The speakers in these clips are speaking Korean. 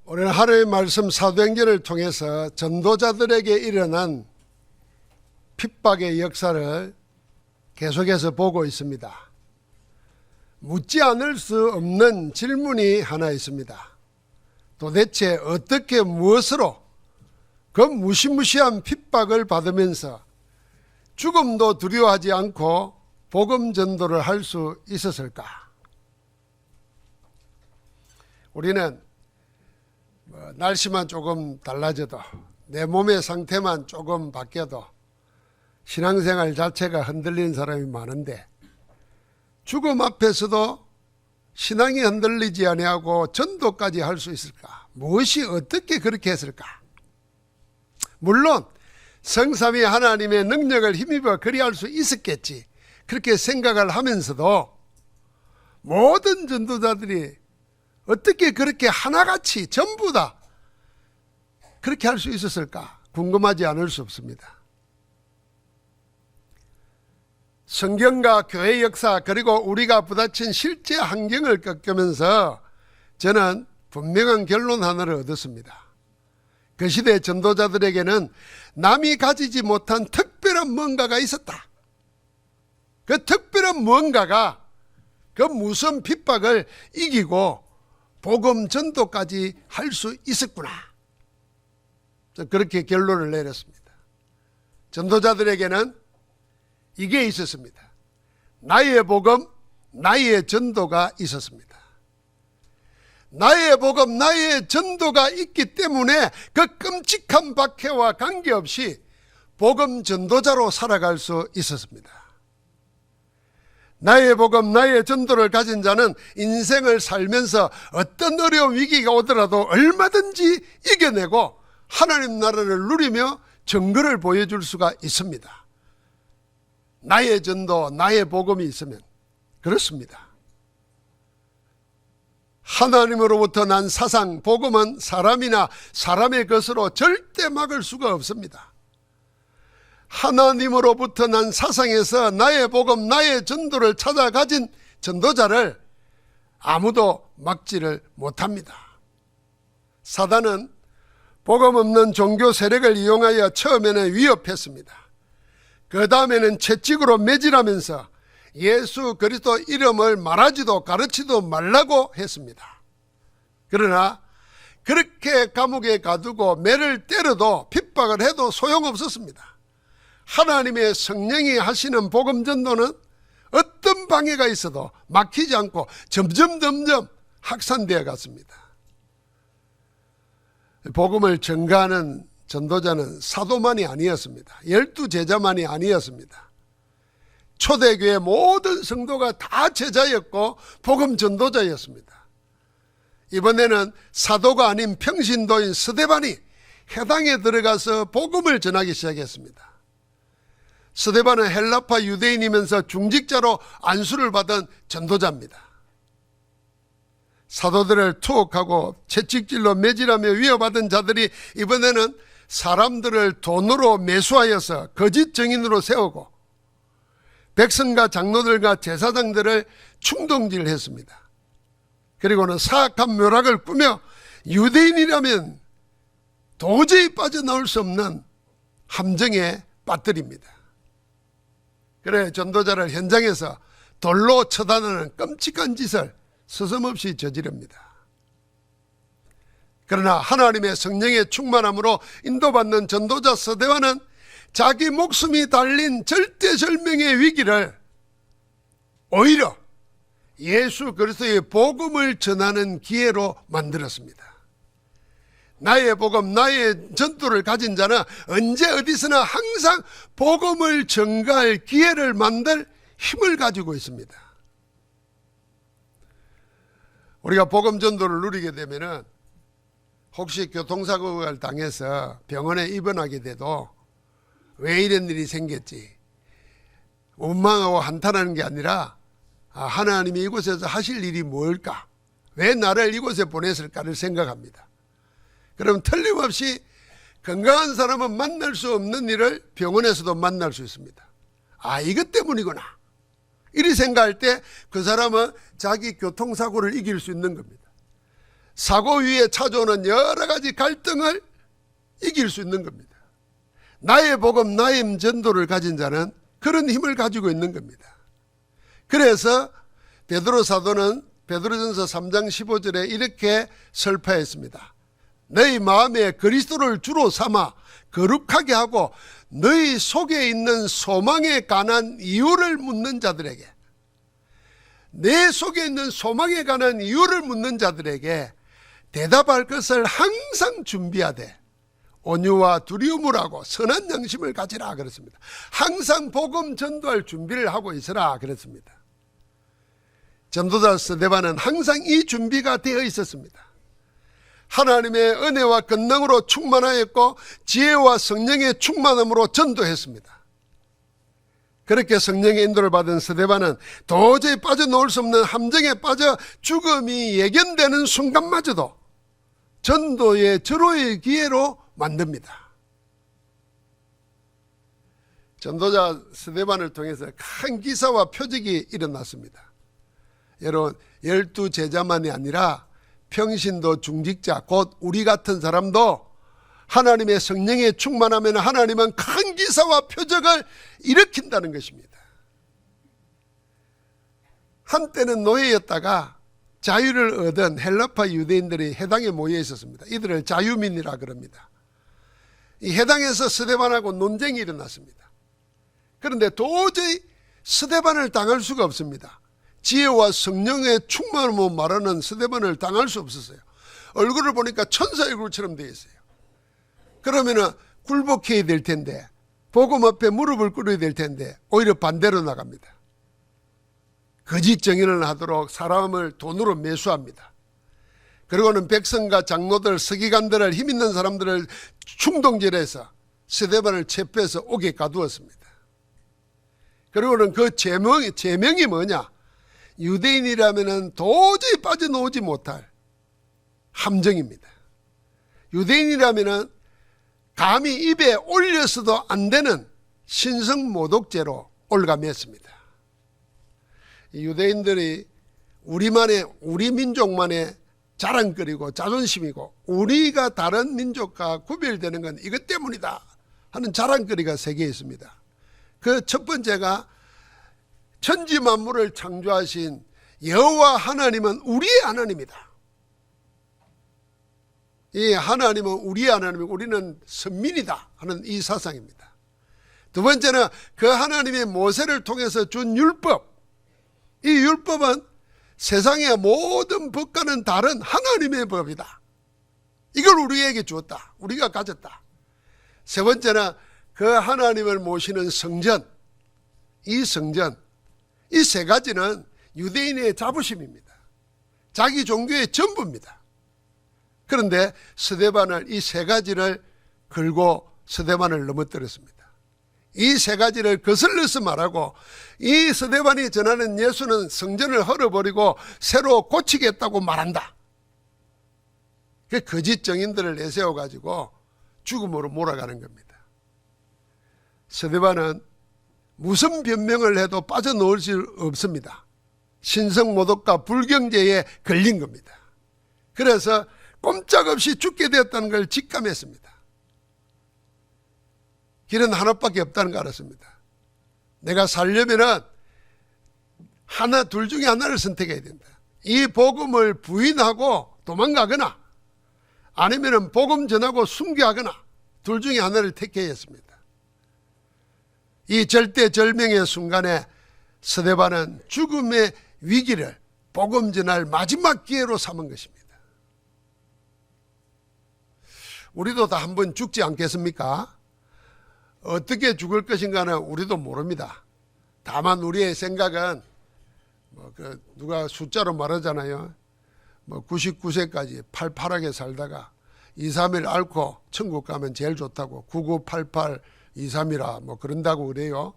오늘 하루의 말씀 사도행전을 통해서 전도자들에게 일어난 핍박의 역사를 계속해서 보고 있습니다. 묻지 않을 수 없는 질문이 하나 있습니다. 도대체 어떻게 무엇으로 그 무시무시한 핍박을 받으면서 죽음도 두려워하지 않고 복음 전도를 할 수 있었을까? 우리는 날씨만 조금 달라져도 내 몸의 상태만 조금 바뀌어도 신앙생활 자체가 흔들리는 사람이 많은데 죽음 앞에서도 신앙이 흔들리지 아니하고 전도까지 할 수 있을까? 무엇이 어떻게 그렇게 했을까? 물론 성삼위 하나님의 능력을 힘입어 그리할 수 있었겠지, 그렇게 생각을 하면서도 모든 전도자들이 어떻게 그렇게 하나같이 전부 다 그렇게 할 수 있었을까? 궁금하지 않을 수 없습니다. 성경과 교회 역사 그리고 우리가 부딪힌 실제 환경을 겪으면서 저는 분명한 결론 하나를 얻었습니다. 그 시대 전도자들에게는 남이 가지지 못한 특별한 뭔가가 있었다. 그 특별한 뭔가가 그 무슨 핍박을 이기고 복음 전도까지 할 수 있었구나. 그렇게 결론을 내렸습니다. 전도자들에게는 이게 있었습니다. 나의 복음, 나의 전도가 있었습니다. 나의 복음, 나의 전도가 있기 때문에 그 끔찍한 박해와 관계없이 복음 전도자로 살아갈 수 있었습니다. 나의 복음, 나의 전도를 가진 자는 인생을 살면서 어떤 어려운 위기가 오더라도 얼마든지 이겨내고 하나님 나라를 누리며 증거를 보여줄 수가 있습니다. 나의 전도, 나의 복음이 있으면 그렇습니다. 하나님으로부터 난 사상, 복음은 사람이나 사람의 것으로 절대 막을 수가 없습니다. 하나님으로부터 난 사상에서 나의 복음, 나의 전도를 찾아 가진 전도자를 아무도 막지를 못합니다. 사단은 복음 없는 종교 세력을 이용하여 처음에는 위협했습니다. 그 다음에는 채찍으로 매질하면서 예수 그리스도 이름을 말하지도 가르치도 말라고 했습니다. 그러나 그렇게 감옥에 가두고 매를 때려도 핍박을 해도 소용없었습니다. 하나님의 성령이 하시는 복음 전도는 어떤 방해가 있어도 막히지 않고 점점 확산되어 갔습니다. 복음을 전가하는 전도자는 사도만이 아니었습니다. 12제자만이 아니었습니다. 초대교회 모든 성도가 다 제자였고 복음 전도자였습니다. 이번에는 사도가 아닌 평신도인 스데반이 회당에 들어가서 복음을 전하기 시작했습니다. 스데반은 헬라파 유대인이면서 중직자로 안수를 받은 전도자입니다. 사도들을 투옥하고 채찍질로 매질하며 위협받은 자들이 이번에는 사람들을 돈으로 매수하여서 거짓 증인으로 세우고 백성과 장로들과 제사장들을 충동질했습니다. 그리고는 사악한 묘락을 꾸며 유대인이라면 도저히 빠져나올 수 없는 함정에 빠뜨립니다. 그래 전도자를 현장에서 돌로 처단하는 끔찍한 짓을 서슴없이 저지릅니다. 그러나 하나님의 성령의 충만함으로 인도받는 전도자 스데반은 자기 목숨이 달린 절대절명의 위기를 오히려 예수 그리스도의 복음을 전하는 기회로 만들었습니다. 나의 복음, 나의 전도를 가진 자는 언제 어디서나 항상 복음을 전가할 기회를 만들 힘을 가지고 있습니다. 우리가 복음 전도를 누리게 되면은 혹시 교통사고를 당해서 병원에 입원하게 돼도 왜 이런 일이 생겼지? 원망하고 한탄하는 게 아니라 하나님이 이곳에서 하실 일이 뭘까? 왜 나를 이곳에 보냈을까를 생각합니다. 그럼 틀림없이 건강한 사람은 만날 수 없는 일을 병원에서도 만날 수 있습니다. 이것 때문이구나. 이리 생각할 때 그 사람은 자기 교통사고를 이길 수 있는 겁니다. 사고 위에 찾아오는 여러 가지 갈등을 이길 수 있는 겁니다. 나의 복음, 나의 전도를 가진 자는 그런 힘을 가지고 있는 겁니다. 그래서 베드로 사도는 베드로전서 3장 15절에 이렇게 설파했습니다. 너희 마음에 그리스도를 주로 삼아 거룩하게 하고 너희 속에 있는 소망에 관한 이유를 묻는 자들에게, 내 속에 있는 소망에 관한 이유를 묻는 자들에게 대답할 것을 항상 준비하되 온유와 두려움을 하고 선한 양심을 가지라 그랬습니다. 항상 복음 전도할 준비를 하고 있으라 그랬습니다. 전도자 스데반은 항상 이 준비가 되어 있었습니다. 하나님의 은혜와 권능으로 충만하였고 지혜와 성령의 충만함으로 전도했습니다. 그렇게 성령의 인도를 받은 스데반은 도저히 빠져나올 수 없는 함정에 빠져 죽음이 예견되는 순간마저도 전도의 절호의 기회로 만듭니다. 전도자 스데반을 통해서 큰 기사와 표적이 일어났습니다. 여러분, 12제자만이 아니라 평신도 중직자, 곧 우리 같은 사람도 하나님의 성령에 충만하면 하나님은 큰 기사와 표적을 일으킨다는 것입니다. 한때는 노예였다가 자유를 얻은 헬라파 유대인들이 해당에 모여 있었습니다. 이들을 자유민이라 그럽니다. 이 해당에서 스데반하고 논쟁이 일어났습니다. 그런데 도저히 스데반을 당할 수가 없습니다. 지혜와 성령의 충만함으로 말하는 스데반을 당할 수 없었어요. 얼굴을 보니까 천사 얼굴처럼 되어 있어요. 그러면은 굴복해야 될 텐데, 복음 앞에 무릎을 꿇어야 될 텐데 오히려 반대로 나갑니다. 거짓 정인을 하도록 사람을 돈으로 매수합니다. 그리고는 백성과 장로들, 서기관들을, 힘있는 사람들을 충동질해서 스데반을 체포해서 옥에 가두었습니다. 그리고는 그 제명이 뭐냐? 유대인이라면 도저히 빠져나오지 못할 함정입니다. 유대인이라면 감히 입에 올려서도 안 되는 신성모독죄로 올가맸습니다. 유대인들이 우리 민족만의 자랑거리고 자존심이고 우리가 다른 민족과 구별되는 건 이것 때문이다 하는 자랑거리가 세 개 있습니다. 그 첫 번째가 천지 만물을 창조하신 여호와 하나님은 우리의 하나님이다. 이 하나님은 우리의 하나님이고 우리는 선민이다 하는 이 사상입니다. 두 번째는 그 하나님의 모세를 통해서 준 율법, 이 율법은 세상의 모든 법과는 다른 하나님의 법이다. 이걸 우리에게 주었다. 우리가 가졌다. 세 번째는 그 하나님을 모시는 성전, 이 성전, 이 세 가지는 유대인의 자부심입니다. 자기 종교의 전부입니다. 그런데 스데반을 이 세 가지를 걸고 스데반을 넘어뜨렸습니다. 이 세 가지를 거슬러서 말하고 이 스데반이 전하는 예수는 성전을 헐어버리고 새로 고치겠다고 말한다. 그 거짓 정인들을 내세워가지고 죽음으로 몰아가는 겁니다. 스데반은 무슨 변명을 해도 빠져나올 수 없습니다. 신성모독과 불경죄에 걸린 겁니다. 그래서 꼼짝없이 죽게 되었다는 걸 직감했습니다. 길은 하나밖에 없다는 걸 알았습니다. 내가 살려면은 둘 중에 하나를 선택해야 된다. 이 복음을 부인하고 도망가거나 아니면은 복음 전하고 순교하거나 둘 중에 하나를 택해야 했습니다. 이 절대절명의 순간에 스데반은 죽음의 위기를 복음 전할 마지막 기회로 삼은 것입니다. 우리도 다 한 번 죽지 않겠습니까? 어떻게 죽을 것인가는 우리도 모릅니다. 다만 우리의 생각은 누가 숫자로 말하잖아요. 99세까지 팔팔하게 살다가 2, 3일 앓고 천국 가면 제일 좋다고 9988 2, 3이라 그런다고 그래요.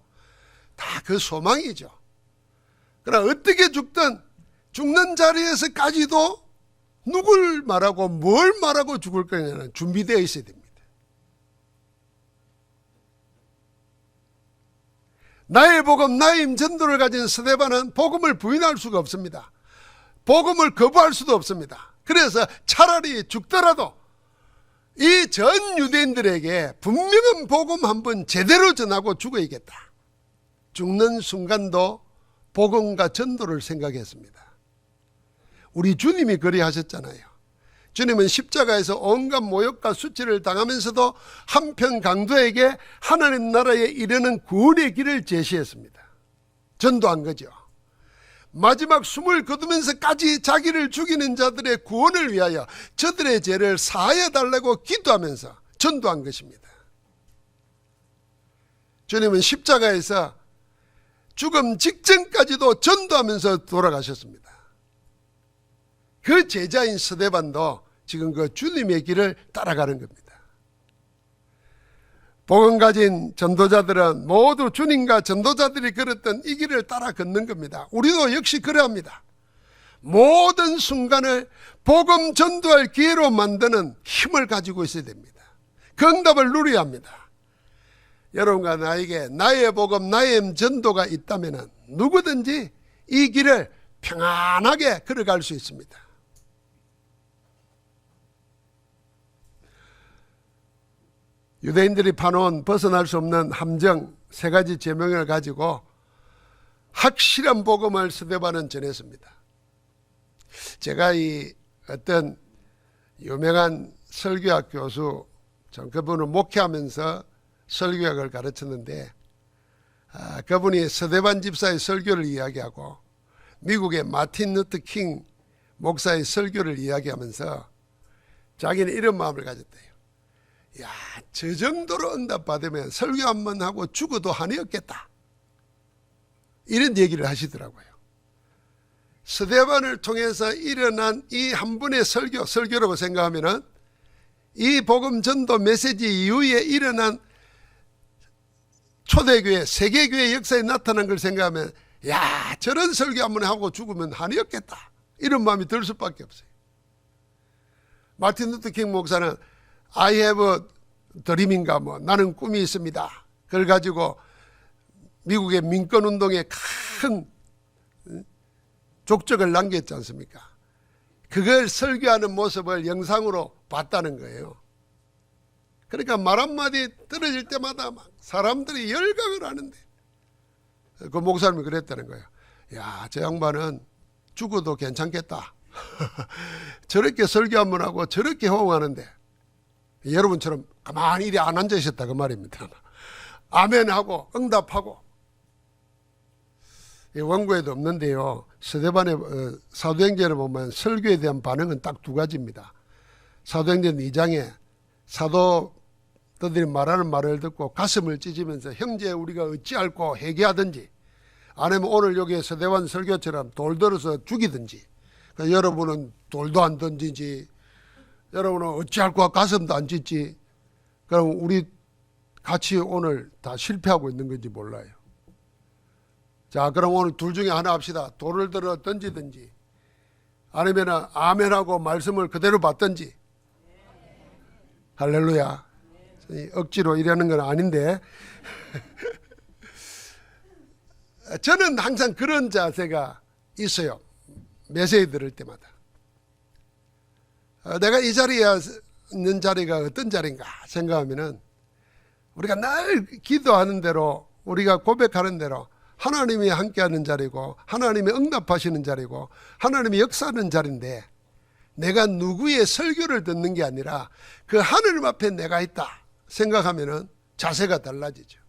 다 그 소망이죠. 그러나 어떻게 죽든 죽는 자리에서까지도 누굴 말하고 뭘 말하고 죽을 거냐는 준비되어 있어야 됩니다. 나의 복음, 나의 전도를 가진 스데반은 복음을 부인할 수가 없습니다. 복음을 거부할 수도 없습니다. 그래서 차라리 죽더라도 이 전 유대인들에게 분명한 복음 한번 제대로 전하고 죽어야겠다. 죽는 순간도 복음과 전도를 생각했습니다. 우리 주님이 그리하셨잖아요. 주님은 십자가에서 온갖 모욕과 수치를 당하면서도 한편 강도에게 하나님 나라에 이르는 구원의 길을 제시했습니다. 전도한 거죠. 마지막 숨을 거두면서까지 자기를 죽이는 자들의 구원을 위하여 저들의 죄를 사하여 달라고 기도하면서 전도한 것입니다. 주님은 십자가에서 죽음 직전까지도 전도하면서 돌아가셨습니다. 그 제자인 스데반도 지금 그 주님의 길을 따라가는 겁니다. 복음 가진 전도자들은 모두 주님과 전도자들이 걸었던 이 길을 따라 걷는 겁니다. 우리도 역시 그러합니다. 모든 순간을 복음 전도할 기회로 만드는 힘을 가지고 있어야 됩니다. 그 응답을 누려야 합니다. 여러분과 나에게 나의 복음, 나의 전도가 있다면 누구든지 이 길을 평안하게 걸어갈 수 있습니다. 유대인들이 파놓은 벗어날 수 없는 함정 세 가지 제명을 가지고 확실한 복음을 스데반은 전했습니다. 제가 이 어떤 유명한 설교학 교수, 전 그분을 목회하면서 설교학을 가르쳤는데 그분이 스데반 집사의 설교를 이야기하고 미국의 마틴 루터 킹 목사의 설교를 이야기하면서 자기는 이런 마음을 가졌대요. 야, 저 정도로 응답받으면 설교 한 번 하고 죽어도 한이 없겠다. 이런 얘기를 하시더라고요. 스데반을 통해서 일어난 이 한 분의 설교라고 생각하면은 이 복음 전도 메시지 이후에 일어난 초대교회, 세계교회 역사에 나타난 걸 생각하면 야, 저런 설교 한 번 하고 죽으면 한이 없겠다. 이런 마음이 들 수밖에 없어요. 마틴 루터 킹 목사는 I have a dream인가 나는 꿈이 있습니다. 그걸 가지고 미국의 민권운동에 큰 족적을 남겼지 않습니까? 그걸 설교하는 모습을 영상으로 봤다는 거예요. 그러니까 말 한마디 떨어질 때마다 막 사람들이 열광을 하는데 그 목사님이 그랬다는 거예요. 야, 저 양반은 죽어도 괜찮겠다. 저렇게 설교 한번 하고 저렇게 호응하는데 여러분처럼 가만히 이리 안 앉아 있었다 그 말입니다. 아멘하고 응답하고. 원고에도 없는데요. 스데반의 사도행전을 보면 설교에 대한 반응은 딱 두 가지입니다. 사도행전 2장에 사도들이 말하는 말을 듣고 가슴을 찢으면서 형제 우리가 어찌할꼬 회개하든지 아니면 오늘 여기 스데반 설교처럼 돌 들어서 죽이든지. 그러니까 여러분은 돌도 안 던지지, 여러분은 어찌할꼬 가슴도 안 찢지. 그럼 우리 같이 오늘 다 실패하고 있는 건지 몰라요. 자, 그럼 오늘 둘 중에 하나 합시다. 돌을 들어 던지든지 아니면 아멘하고 말씀을 그대로 받든지. 할렐루야. 억지로 이러는 건 아닌데 저는 항상 그런 자세가 있어요. 메시지 들을 때마다. 내가 이 자리에 있는 자리가 어떤 자리인가 생각하면은 우리가 늘 기도하는 대로 우리가 고백하는 대로 하나님이 함께하는 자리고 하나님이 응답하시는 자리고 하나님이 역사하는 자리인데 내가 누구의 설교를 듣는 게 아니라 그 하나님 앞에 내가 있다 생각하면은 자세가 달라지죠.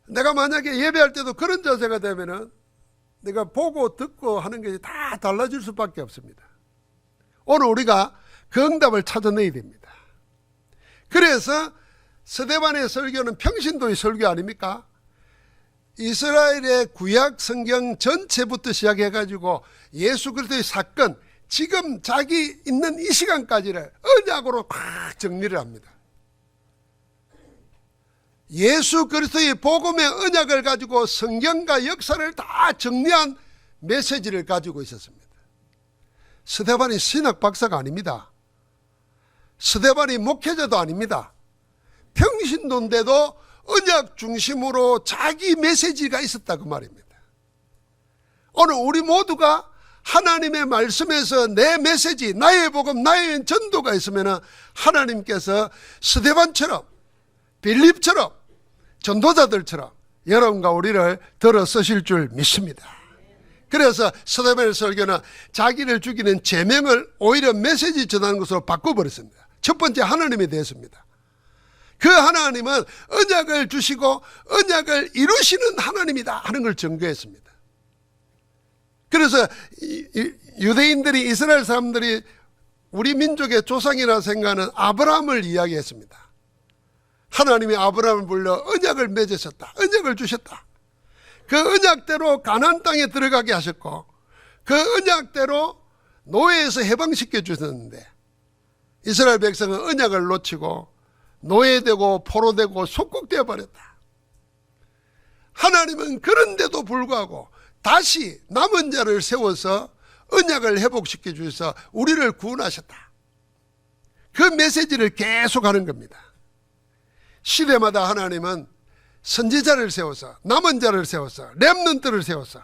내가 만약에 예배할 때도 그런 자세가 되면은 내가 보고 듣고 하는 것이 다 달라질 수밖에 없습니다. 오늘 우리가 그 응답을 찾아내야 됩니다. 그래서 스데반의 설교는 평신도의 설교 아닙니까? 이스라엘의 구약 성경 전체부터 시작해가지고 예수 그리스도의 사건, 지금 자기 있는 이 시간까지를 언약으로 꽉 정리를 합니다. 예수 그리스도의 복음의 언약을 가지고 성경과 역사를 다 정리한 메시지를 가지고 있었습니다. 스데반이 신학 박사가 아닙니다. 스데반이 목회자도 아닙니다. 평신도인데도 언약 중심으로 자기 메시지가 있었다 그 말입니다. 오늘 우리 모두가 하나님의 말씀에서 내 메시지, 나의 복음, 나의 전도가 있으면 하나님께서 스데반처럼, 빌립처럼, 전도자들처럼 여러분과 우리를 들어 쓰실 줄 믿습니다. 그래서 스데반의 설교는 자기를 죽이는 제명을 오히려 메시지 전하는 것으로 바꿔버렸습니다. 첫 번째, 하나님에 대해서입니다. 그 하나님은 언약을 주시고 언약을 이루시는 하나님이다 하는 걸 증거했습니다. 그래서 유대인들이, 이스라엘 사람들이 우리 민족의 조상이라 생각하는 아브라함을 이야기했습니다. 하나님이 아브라함을 불러 언약을 맺으셨다, 언약을 주셨다. 그 언약대로 가나안 땅에 들어가게 하셨고 그 언약대로 노예에서 해방시켜 주셨는데 이스라엘 백성은 언약을 놓치고 노예되고 포로되고 속국되어 버렸다. 하나님은 그런데도 불구하고 다시 남은 자를 세워서 언약을 회복시켜 주셔서 우리를 구원하셨다. 그 메시지를 계속하는 겁니다. 시대마다 하나님은 선지자를 세워서, 남은 자를 세워서, 렘넌트를 세워서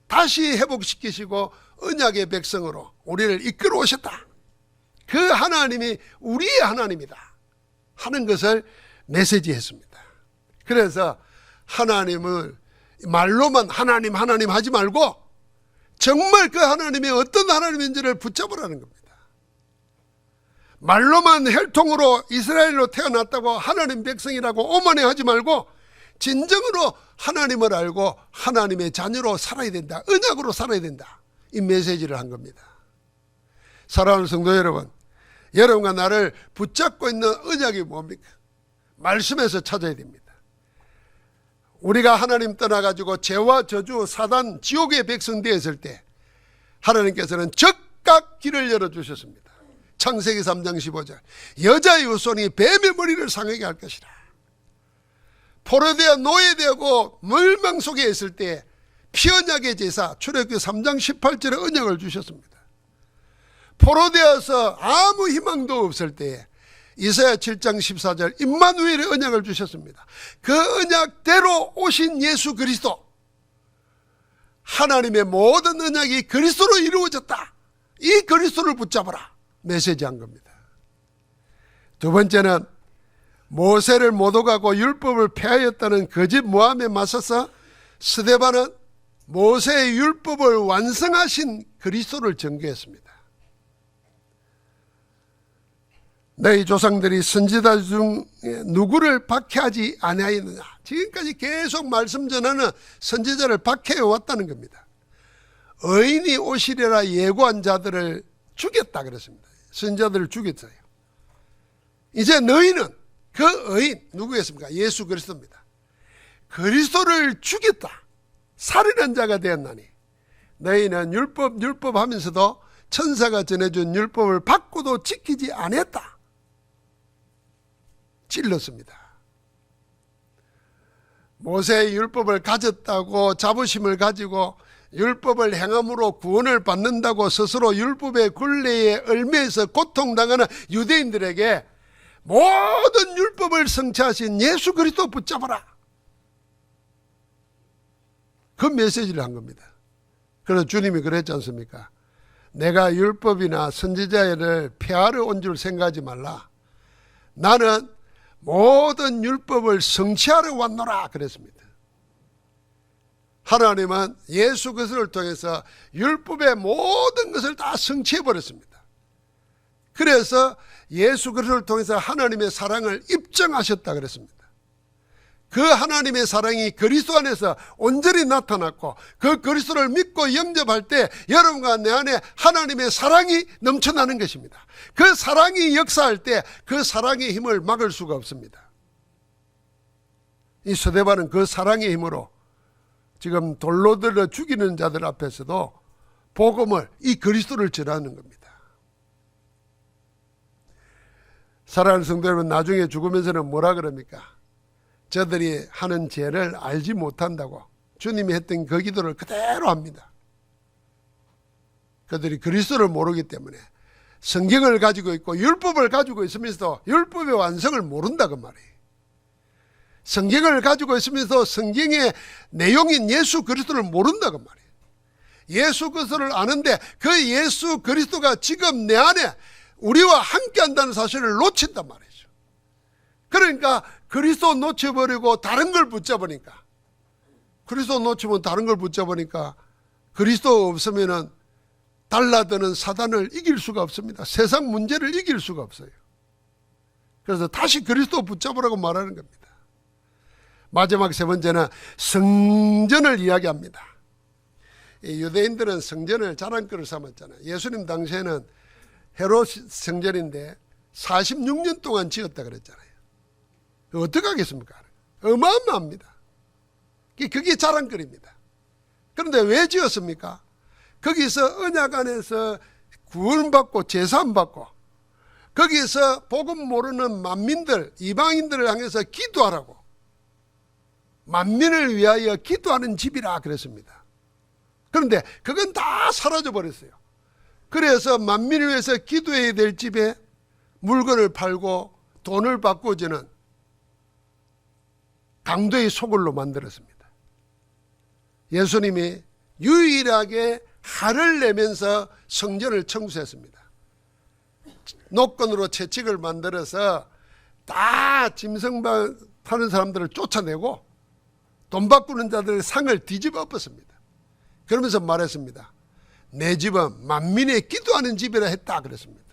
다시 회복시키시고 언약의 백성으로 우리를 이끌어 오셨다. 그 하나님이 우리의 하나님이다 하는 것을 메시지했습니다. 그래서 하나님을 말로만 하나님 하나님 하지 말고 정말 그 하나님이 어떤 하나님인지를 붙잡으라는 겁니다. 말로만 혈통으로 이스라엘로 태어났다고 하나님 백성이라고 오만해하지 말고 진정으로 하나님을 알고 하나님의 자녀로 살아야 된다, 언약으로 살아야 된다, 이 메시지를 한 겁니다. 사랑하는 성도 여러분, 여러분과 나를 붙잡고 있는 언약이 뭡니까? 말씀에서 찾아야 됩니다. 우리가 하나님 떠나가지고 죄와 저주, 사단, 지옥의 백성 되었을 때 하나님께서는 즉각 길을 열어주셨습니다. 창세기 3장 15절, 여자의 후손이 뱀의 머리를 상하게 할 것이라. 포로되어 노예되고 멸망 속에 있을 때 피언약의 제사, 출애굽기 3장 18절에 언약을 주셨습니다. 포로되어서 아무 희망도 없을 때 이사야 7장 14절 임마누엘의 언약을 주셨습니다. 그 언약대로 오신 예수 그리스도, 하나님의 모든 언약이 그리스도로 이루어졌다, 이 그리스도를 붙잡아라 메시지한 겁니다. 두 번째는 모세를 못 오가고 율법을 폐하였다는 거짓 모함에 맞서서 스데반은 모세의 율법을 완성하신 그리스도를 전개했습니다. 너희 조상들이 선지자 중 누구를 박해하지 아니하였느냐, 지금까지 계속 말씀 전하는 선지자를 박해해 왔다는 겁니다. 의인이 오시리라 예고한 자들을 죽였다 그랬습니다. 선지자들을 죽였어요. 이제 너희는 그 의인 누구였습니까? 예수 그리스도입니다. 그리스도를 죽였다, 살인한 자가 되었나니 너희는 율법 하면서도 천사가 전해준 율법을 받고도 지키지 않았다. 찔렀습니다. 모세의 율법을 가졌다고 자부심을 가지고 율법을 행함으로 구원을 받는다고 스스로 율법의 굴레에 얽매여서 고통당하는 유대인들에게 모든 율법을 성취하신 예수 그리스도 붙잡아라, 그 메시지를 한 겁니다. 그래서 주님이 그랬지 않습니까? 내가 율법이나 선지자를 폐하러 온 줄 생각하지 말라, 나는 모든 율법을 성취하러 왔노라 그랬습니다. 하나님은 예수 그리스도를 통해서 율법의 모든 것을 다 성취해 버렸습니다. 그래서 예수 그리스도를 통해서 하나님의 사랑을 입증하셨다 그랬습니다. 그 하나님의 사랑이 그리스도 안에서 온전히 나타났고 그 그리스도를 믿고 영접할 때 여러분과 내 안에 하나님의 사랑이 넘쳐나는 것입니다. 그 사랑이 역사할 때 그 사랑의 힘을 막을 수가 없습니다. 이 스데반은 그 사랑의 힘으로 지금 돌로 들어 죽이는 자들 앞에서도 복음을, 이 그리스도를 전하는 겁니다. 사랑하는 성도 여러분, 나중에 죽으면서는 뭐라 그럽니까? 저들이 하는 죄를 알지 못한다고 주님이 했던 그 기도를 그대로 합니다. 그들이 그리스도를 모르기 때문에 성경을 가지고 있고 율법을 가지고 있으면서도 율법의 완성을 모른다 그 말이에요. 성경을 가지고 있으면서 성경의 내용인 예수 그리스도를 모른다 그 말이에요. 예수 그리스도를 아는데 그 예수 그리스도가 지금 내 안에 우리와 함께 한다는 사실을 놓친단 말이죠. 그러니까 그리스도 놓쳐버리고 다른 걸 붙잡으니까, 그리스도 놓치면 다른 걸 붙잡으니까 그리스도 없으면은 달라드는 사단을 이길 수가 없습니다. 세상 문제를 이길 수가 없어요. 그래서 다시 그리스도 붙잡으라고 말하는 겁니다. 마지막 세 번째는 성전을 이야기합니다. 유대인들은 성전을 자랑거리를 삼았잖아요. 예수님 당시에는 헤롯 성전인데 46년 동안 지었다 그랬잖아요. 어떻게 하겠습니까? 어마어마합니다. 그게 자랑거리입니다. 그런데 왜 지었습니까? 거기서 언약 안에서 구원받고 제사받고 거기서 복음 모르는 만민들, 이방인들을 향해서 기도하라고, 만민을 위하여 기도하는 집이라 그랬습니다. 그런데 그건 다 사라져 버렸어요. 그래서 만민을 위해서 기도해야 될 집에 물건을 팔고 돈을 바꿔주는 강도의 소굴로 만들었습니다. 예수님이 유일하게 화를 내면서 성전을 청소했습니다. 노건으로 채찍을 만들어서 다 짐승 파는 사람들을 쫓아내고 돈 바꾸는 자들의 상을 뒤집어 엎었습니다. 그러면서 말했습니다. 내 집은 만민의 기도하는 집이라 했다 그랬습니다.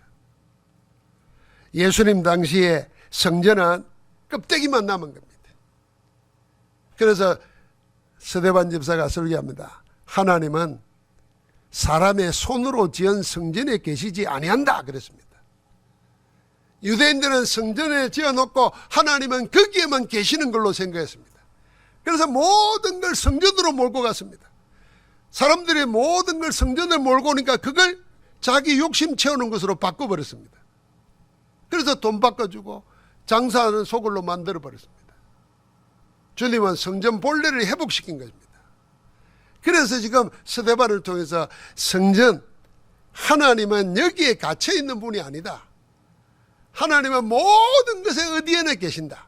예수님 당시에 성전은 껍데기만 남은 겁니다. 그래서 스데반 집사가 설교합니다. 하나님은 사람의 손으로 지은 성전에 계시지 아니한다 그랬습니다. 유대인들은 성전에 지어놓고 하나님은 거기에만 계시는 걸로 생각했습니다. 그래서 모든 걸 성전으로 몰고 갔습니다. 사람들이 모든 걸 성전에 몰고 오니까 그걸 자기 욕심 채우는 것으로 바꿔버렸습니다. 그래서 돈 바꿔주고 장사하는 소굴로 만들어버렸습니다. 주님은 성전 본래를 회복시킨 것입니다. 그래서 지금 스데반을 통해서 성전, 하나님은 여기에 갇혀있는 분이 아니다. 하나님은 모든 것에 어디에나 계신다.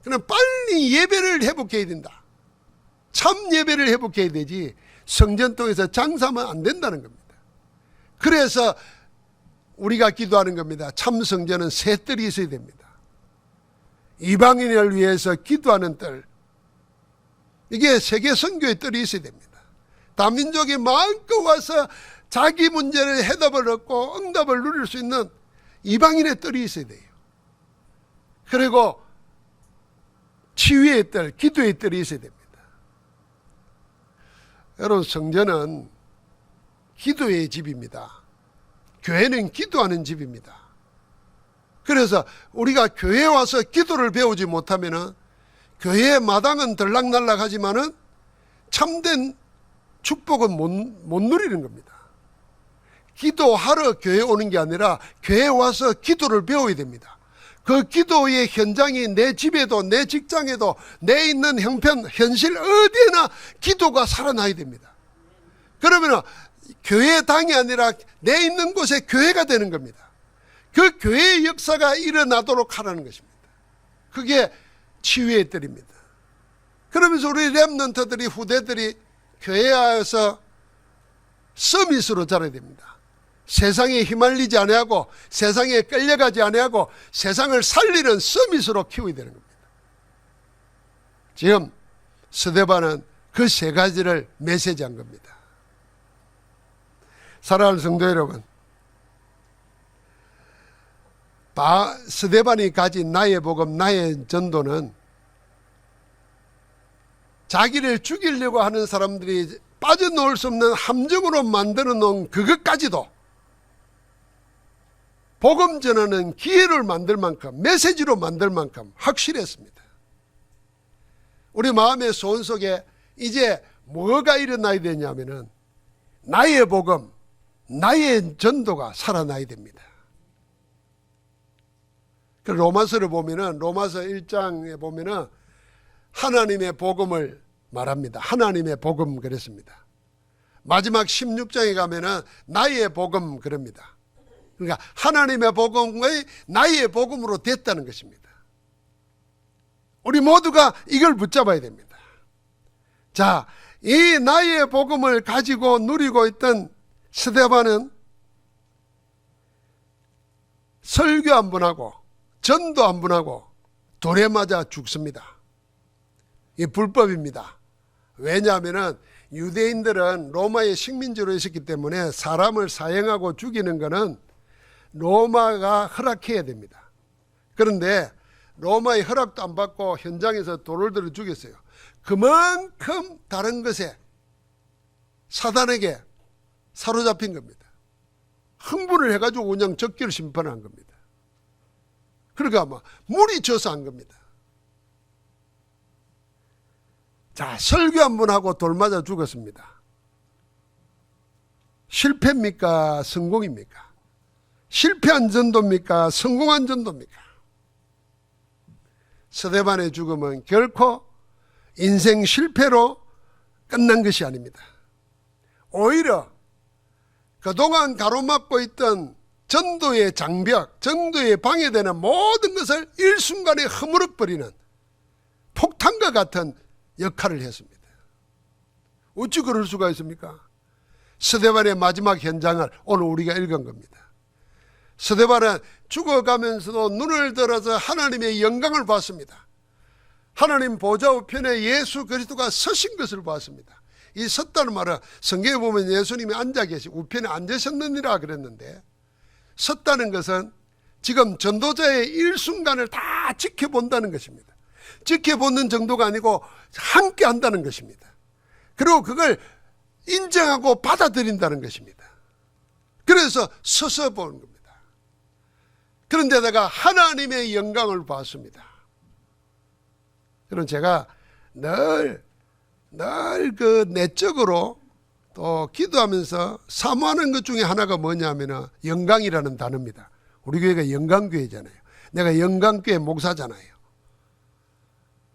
그럼 빨리 예배를 회복해야 된다. 참 예배를 회복해야 되지 성전 통해서 장사하면 안 된다는 겁니다. 그래서 우리가 기도하는 겁니다. 참 성전은 새 뜰이 있어야 됩니다. 이방인을 위해서 기도하는 뜰, 이게 세계 선교의 뜰이 있어야 됩니다. 다민족이 마음껏 와서 자기 문제를 해답을 얻고 응답을 누릴 수 있는 이방인의 뜰이 있어야 돼요. 그리고 치유의 뜰, 기도의 뜰이 있어야 됩니다. 여러분, 성전은 기도의 집입니다. 교회는 기도하는 집입니다. 그래서 우리가 교회에 와서 기도를 배우지 못하면 교회의 마당은 들락날락하지만은 참된 축복은 못 누리는 겁니다. 기도하러 교회에 오는 게 아니라 교회에 와서 기도를 배워야 됩니다. 그 기도의 현장이 내 집에도 내 직장에도 내 있는 형편, 현실 어디에나 기도가 살아나야 됩니다. 그러면 교회 당이 아니라 내 있는 곳에 교회가 되는 겁니다. 그 교회의 역사가 일어나도록 하라는 것입니다. 그게 치유의 뜰입니다. 그러면서 우리 렘넌트들이, 후대들이 교회에 와서 서밋으로 자라야 됩니다. 세상에 휘말리지 아니하고 세상에 끌려가지 아니하고 세상을 살리는 서밋으로 키워야 되는 겁니다. 지금 스데반은 그 세 가지를 메시지한 겁니다. 사랑하는 성도 여러분, 스데반이 가진 나의 복음, 나의 전도는 자기를 죽이려고 하는 사람들이 빠져놓을 수 없는 함정으로 만들어 놓은 그것까지도 복음 전하는 기회를 만들 만큼, 메시지로 만들 만큼 확실했습니다. 우리 마음의 소원 속에 이제 뭐가 일어나야 되냐면은 나의 복음, 나의 전도가 살아나야 됩니다. 그 로마서를 보면은, 로마서 1장에 보면은 하나님의 복음을 말합니다. 하나님의 복음 그랬습니다. 마지막 16장에 가면은 나의 복음 그럽니다. 그러니까 하나님의 복음의 나의 복음으로 됐다는 것입니다. 우리 모두가 이걸 붙잡아야 됩니다. 자, 이 나의 복음을 가지고 누리고 있던 스데반은 설교 한 번 하고 전도 한 번 하고 돌에 맞아 죽습니다. 이 불법입니다. 왜냐하면 유대인들은 로마의 식민지로 있었기 때문에 사람을 사형하고 죽이는 것은 로마가 허락해야 됩니다. 그런데 로마의 허락도 안 받고 현장에서 돌을 들어 죽였어요. 그만큼 다른 것에 사단에게 사로잡힌 겁니다. 흥분을 해가지고 그냥 적기를 심판한 겁니다. 그러니까 아마 물이 져서 한 겁니다. 자, 설교 한 번 하고 돌 맞아 죽었습니다. 실패입니까? 성공입니까? 실패한 전도입니까? 성공한 전도입니까? 스데반의 죽음은 결코 인생 실패로 끝난 것이 아닙니다. 오히려 그동안 가로막고 있던 전도의 장벽, 전도에 방해되는 모든 것을 일순간에 허물어버리는 폭탄과 같은 역할을 했습니다. 어찌 그럴 수가 있습니까? 스데반의 마지막 현장을 오늘 우리가 읽은 겁니다. 스데반은 죽어가면서도 눈을 들어서 하나님의 영광을 봤습니다. 하나님 보좌 우편에 예수 그리스도가 서신 것을 봤습니다. 이 섰다는 말은 성경에 보면 예수님이 앉아 계시고 우편에 앉으셨느니라 그랬는데, 섰다는 것은 지금 전도자의 일순간을 다 지켜본다는 것입니다. 지켜보는 정도가 아니고 함께 한다는 것입니다. 그리고 그걸 인정하고 받아들인다는 것입니다. 그래서 서서 보는 겁니다. 그런데 내가 하나님의 영광을 봤습니다. 그럼 제가 늘 그 내적으로 또 기도하면서 사모하는 것 중에 하나가 뭐냐면 영광이라는 단어입니다. 우리 교회가 영광교회잖아요. 내가 영광교회 목사잖아요.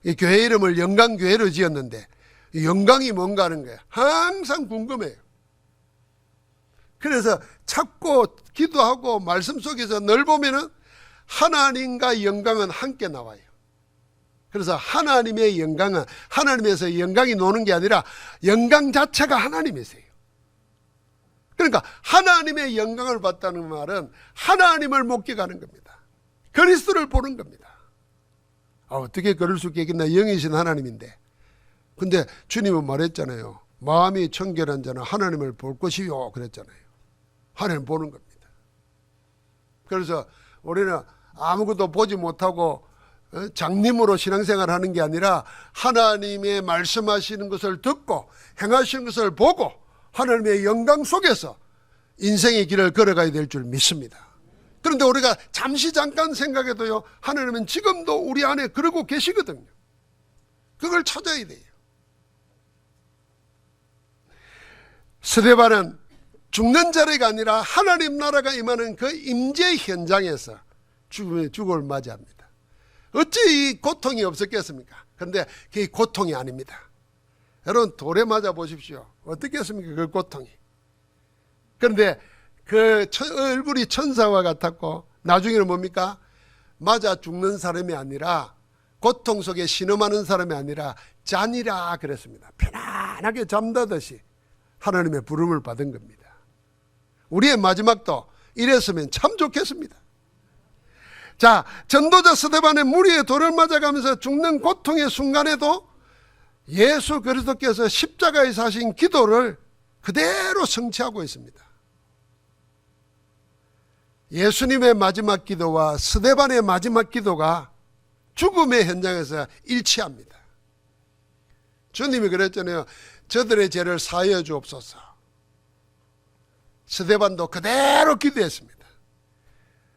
이 교회 이름을 영광교회로 지었는데 영광이 뭔가 하는 거예요. 항상 궁금해요. 그래서 찾고 기도하고 말씀 속에서 늘 보면은 하나님과 영광은 함께 나와요. 그래서 하나님의 영광은 하나님에서 영광이 노는 게 아니라 영광 자체가 하나님이세요. 그러니까 하나님의 영광을 봤다는 말은 하나님을 목격하는 겁니다. 그리스도를 보는 겁니다. 어떻게 그럴 수 있겠나, 영이신 하나님인데. 근데 주님은 말했잖아요. 마음이 청결한 자는 하나님을 볼 것이요 그랬잖아요. 하나님 보는 겁니다. 그래서 우리는 아무것도 보지 못하고 장님으로 신앙생활을 하는 게 아니라 하나님의 말씀하시는 것을 듣고 행하시는 것을 보고 하나님의 영광 속에서 인생의 길을 걸어가야 될 줄 믿습니다. 그런데 우리가 잠시 잠깐 생각해도요, 하나님은 지금도 우리 안에 그러고 계시거든요. 그걸 찾아야 돼요. 스데반은 죽는 자리가 아니라 하나님 나라가 임하는 그 임재 현장에서 죽음을 맞이합니다. 어찌 이 고통이 없었겠습니까? 그런데 그게 고통이 아닙니다. 여러분 돌에 맞아 보십시오. 어떻겠습니까? 그 고통이. 그런데 그 얼굴이 천사와 같았고 나중에는 뭡니까? 맞아 죽는 사람이 아니라, 고통 속에 신음하는 사람이 아니라 잔이라 그랬습니다. 편안하게 잠자듯이 하나님의 부름을 받은 겁니다. 우리의 마지막도 이랬으면 참 좋겠습니다. 자, 전도자 스데반의 무리의 돌을 맞아가면서 죽는 고통의 순간에도 예수 그리스도께서 십자가에서 하신 기도를 그대로 성취하고 있습니다. 예수님의 마지막 기도와 스데반의 마지막 기도가 죽음의 현장에서 일치합니다. 주님이 그랬잖아요. 저들의 죄를 사하여 주옵소서. 스데반도 그대로 기도했습니다.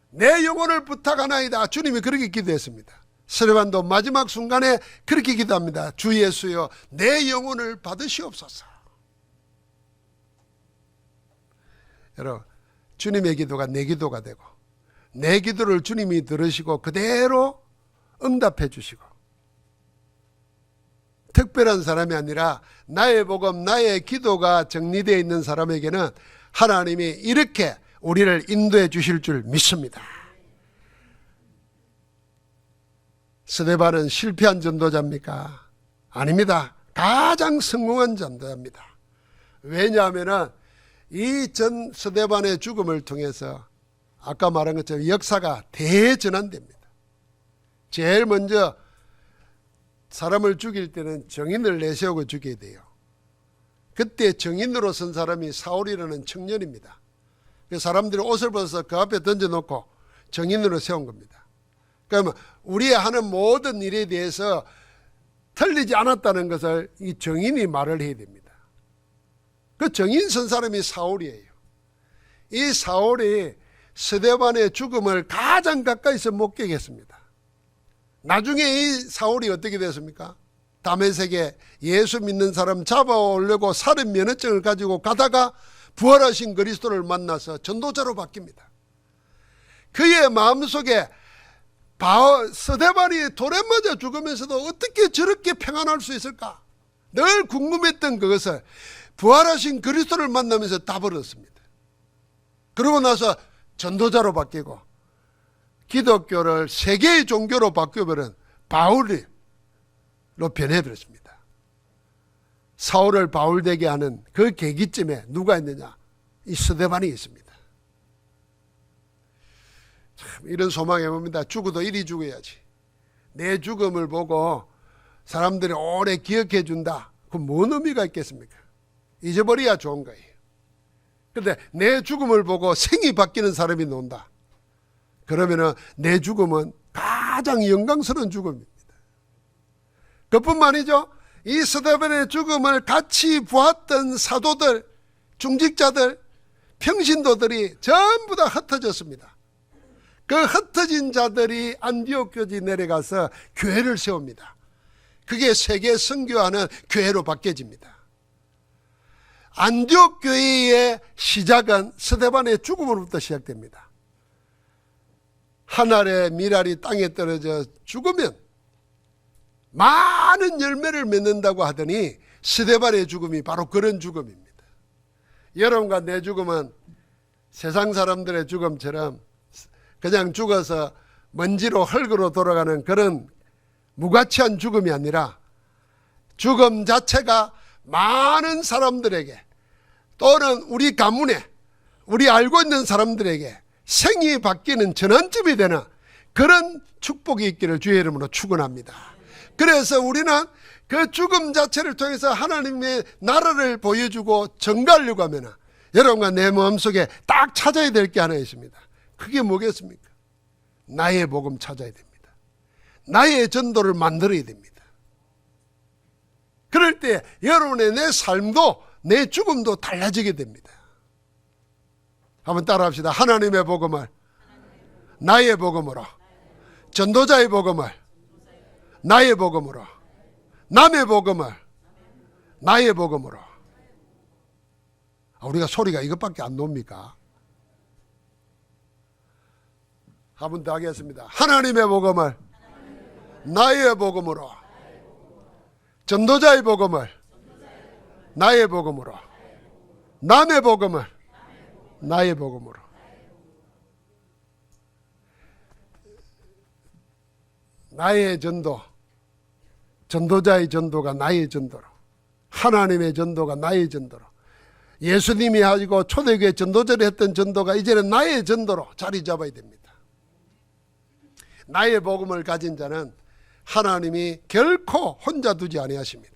내 영혼을 부탁하나이다. 주님이 그렇게 기도했습니다. 스데반도 마지막 순간에 그렇게 기도합니다. 주 예수여, 내 영혼을 받으시옵소서. 여러분, 주님의 기도가 내 기도가 되고 내 기도를 주님이 들으시고 그대로 응답해 주시고, 특별한 사람이 아니라 나의 복음, 나의 기도가 정리되어 있는 사람에게는 하나님이 이렇게 우리를 인도해 주실 줄 믿습니다. 스데반은 실패한 전도자입니까? 아닙니다. 가장 성공한 전도자입니다. 왜냐하면 이 전 스데반의 죽음을 통해서 아까 말한 것처럼 역사가 대전환됩니다. 제일 먼저 사람을 죽일 때는 정인을 내세우고 죽여야 돼요. 그때 정인으로 선 사람이 사울이라는 청년입니다. 사람들이 옷을 벗어서 그 앞에 던져놓고 정인으로 세운 겁니다. 그러면 우리 하는 모든 일에 대해서 틀리지 않았다는 것을 이 정인이 말을 해야 됩니다. 그 정인 선 사람이 사울이에요. 이 사울이 스데반의 죽음을 가장 가까이서 목격했습니다. 나중에 이 사울이 어떻게 됐습니까? 다메섹에 예수 믿는 사람 잡아오려고 살인 면허증을 가지고 가다가 부활하신 그리스도를 만나서 전도자로 바뀝니다. 그의 마음속에 스데반이 돌에 맞아 죽으면서도 어떻게 저렇게 평안할 수 있을까? 늘 궁금했던 그것을 부활하신 그리스도를 만나면서 다 버렸습니다. 그러고 나서 전도자로 바뀌고 기독교를 세계의 종교로 바뀌어버린 바울로 변해버렸습니다. 사울을 바울되게 하는 그 계기점에 누가 있느냐? 이 스데반이 있습니다. 참 이런 소망해 봅니다. 죽어도 이리 죽어야지. 내 죽음을 보고 사람들이 오래 기억해 준다. 그건 뭔 의미가 있겠습니까? 잊어버려야 좋은 거예요. 그런데 내 죽음을 보고 생이 바뀌는 사람이 논다. 그러면은 내 죽음은 가장 영광스러운 죽음입니다. 그뿐만 아니죠. 이 스데반의 죽음을 같이 보았던 사도들, 중직자들, 평신도들이 전부 다 흩어졌습니다. 그 흩어진 자들이 안디옥 교지 내려가서 교회를 세웁니다. 그게 세계 선교하는 교회로 바뀌어집니다. 안디옥 교회의 시작은 스데반의 죽음으로부터 시작됩니다. 한 알의 밀알이 땅에 떨어져 죽으면 많은 열매를 맺는다고 하더니 스데반의 죽음이 바로 그런 죽음입니다. 여러분과 내 죽음은 세상 사람들의 죽음처럼 그냥 죽어서 먼지로 흙으로 돌아가는 그런 무가치한 죽음이 아니라 죽음 자체가 많은 사람들에게 또는 우리 가문에 우리 알고 있는 사람들에게 생이 바뀌는 전환점이 되는 그런 축복이 있기를 주의 이름으로 축원합니다. 그래서 우리는 그 죽음 자체를 통해서 하나님의 나라를 보여주고 전가하려고 하면 여러분과 내 마음속에 딱 찾아야 될 게 하나 있습니다. 그게 뭐겠습니까? 나의 복음 찾아야 됩니다. 나의 전도를 만들어야 됩니다. 그럴 때 여러분의 내 삶도 내 죽음도 달라지게 됩니다. 한번 따라합시다. 하나님의 복음을 나의 복음으로, 전도자의 복음을 나의 복음으로, 남의 복음을 나의 복음으로. 우리가 소리가 이것밖에 안 나옵니까? 한 번 더 하겠습니다. 하나님의 복음을 나의 복음으로, 전도자의 복음을 나의 복음으로, 남의 복음을 나의 복음으로. 나의 전도, 전도자의 전도가 나의 전도로, 하나님의 전도가 나의 전도로, 예수님이 하시고 초대교회 전도자를 했던 전도가 이제는 나의 전도로 자리 잡아야 됩니다. 나의 복음을 가진 자는 하나님이 결코 혼자 두지 아니하십니다.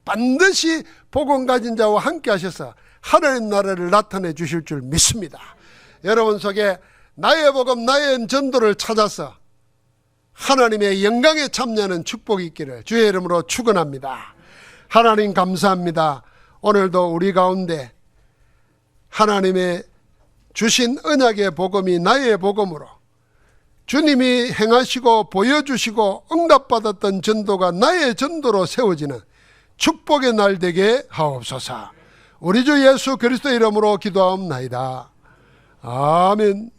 반드시 복음 가진 자와 함께 하셔서 하나님 나라를 나타내 주실 줄 믿습니다. 여러분 속에 나의 복음, 나의 전도를 찾아서 하나님의 영광에 참여하는 축복이 있기를 주의 이름으로 축원합니다. 하나님 감사합니다. 오늘도 우리 가운데 하나님의 주신 언약의 복음이 나의 복음으로 주님이 행하시고 보여주시고 응답받았던 전도가 나의 전도로 세워지는 축복의 날 되게 하옵소서. 우리 주 예수 그리스도 이름으로 기도하옵나이다. 아멘.